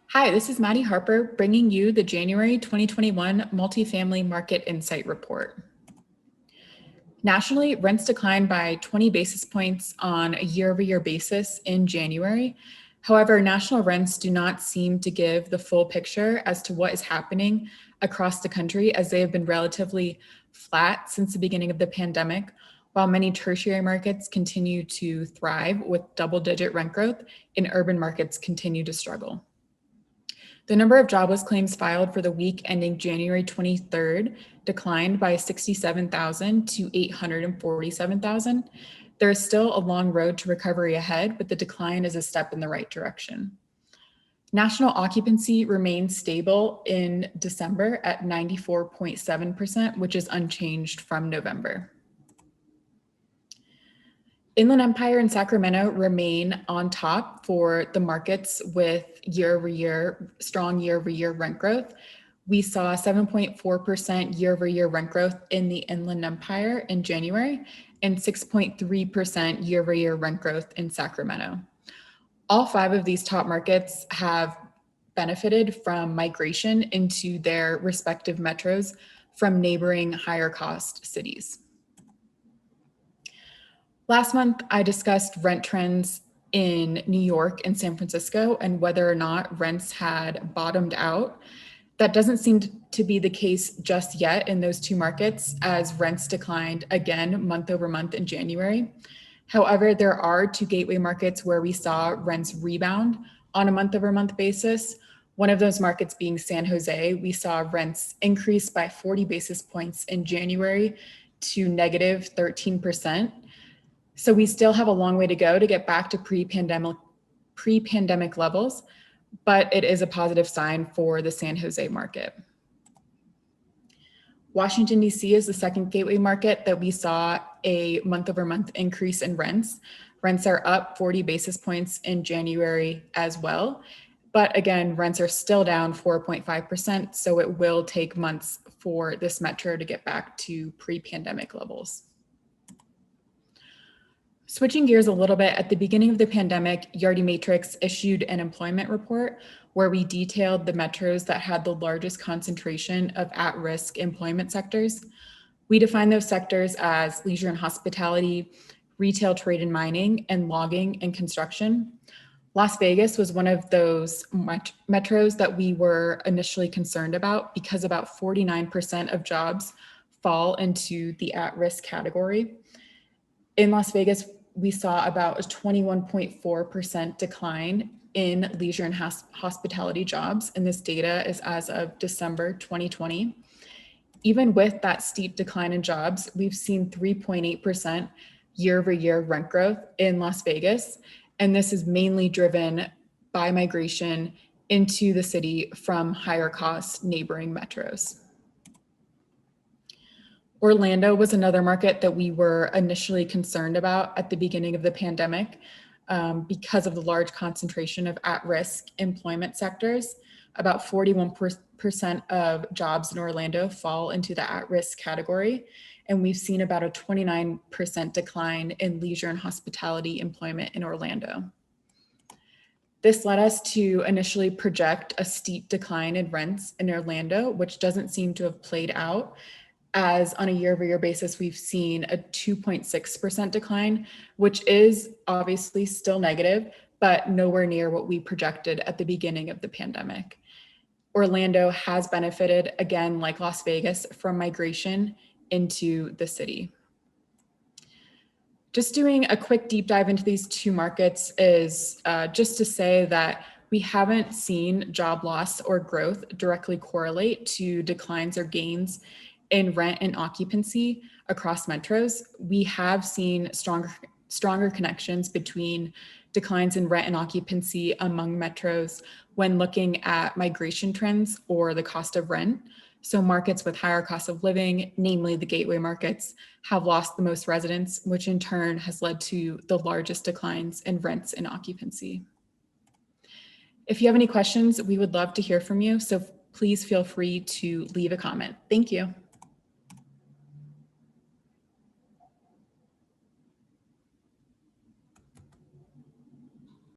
Hi, this is Maddie Harper bringing you the January 2021 Multifamily Market Insight Report. Nationally, rents declined by 20 basis points on a year-over-year basis in January. However, national rents do not seem to give the full picture as to what is happening across the country, as they have been relatively flat since the beginning of the pandemic, while many tertiary markets continue to thrive with double-digit rent growth and urban markets continue to struggle. The number of jobless claims filed for the week ending January 23rd declined by 67,000 to 847,000. There is still a long road to recovery ahead, but the decline is a step in the right direction. National occupancy remains stable in December at 94.7%, which is unchanged from November. Inland Empire and Sacramento remain on top for the markets with strong year-over-year rent growth. We saw 7.4% year-over-year rent growth in the Inland Empire in January and 6.3% year-over-year rent growth in Sacramento. All five of these top markets have benefited from migration into their respective metros from neighboring higher cost cities. Last month, I discussed rent trends in New York and San Francisco and whether or not rents had bottomed out. That doesn't seem to be the case just yet in those two markets, as rents declined again month over month in January. However, there are two gateway markets where we saw rents rebound on a month over month basis. One of those markets being San Jose, we saw rents increase by 40 basis points in January to negative 13%. So we still have a long way to go to get back to pre-pandemic levels, but it is a positive sign for the San Jose market. Washington, D.C. is the second gateway market that we saw a month over month increase in rents. Rents are up 40 basis points in January as well. But again, rents are still down 4.5%, so it will take months for this metro to get back to pre-pandemic levels. Switching gears a little bit, at the beginning of the pandemic, Yardi Matrix issued an employment report where we detailed the metros that had the largest concentration of at-risk employment sectors. We define those sectors as leisure and hospitality, retail, trade and mining, and logging and construction. Las Vegas was one of those metros that we were initially concerned about because about 49% of jobs fall into the at-risk category. In Las Vegas, we saw about a 21.4% decline in leisure and hospitality jobs, and this data is as of December 2020. Even with that steep decline in jobs, we've seen 3.8% year-over-year rent growth in Las Vegas, and this is mainly driven by migration into the city from higher cost neighboring metros. Orlando was another market that we were initially concerned about at the beginning of the pandemic because of the large concentration of at-risk employment sectors. About 41% of jobs in Orlando fall into the at-risk category, and we've seen about a 29% decline in leisure and hospitality employment in Orlando. This led us to initially project a steep decline in rents in Orlando, which doesn't seem to have played out, as on a year-over-year basis, we've seen a 2.6% decline, which is obviously still negative, but nowhere near what we projected at the beginning of the pandemic. Orlando has benefited, again, like Las Vegas, from migration into the city. Just doing a quick deep dive into these two markets is just to say that we haven't seen job loss or growth directly correlate to declines or gains in rent and occupancy across metros. We have seen stronger connections between declines in rent and occupancy among metros when looking at migration trends or the cost of rent. So markets with higher cost of living, namely the gateway markets, have lost the most residents, which in turn has led to the largest declines in rents and occupancy. If you have any questions, we would love to hear from you. So please feel free to leave a comment. Thank you.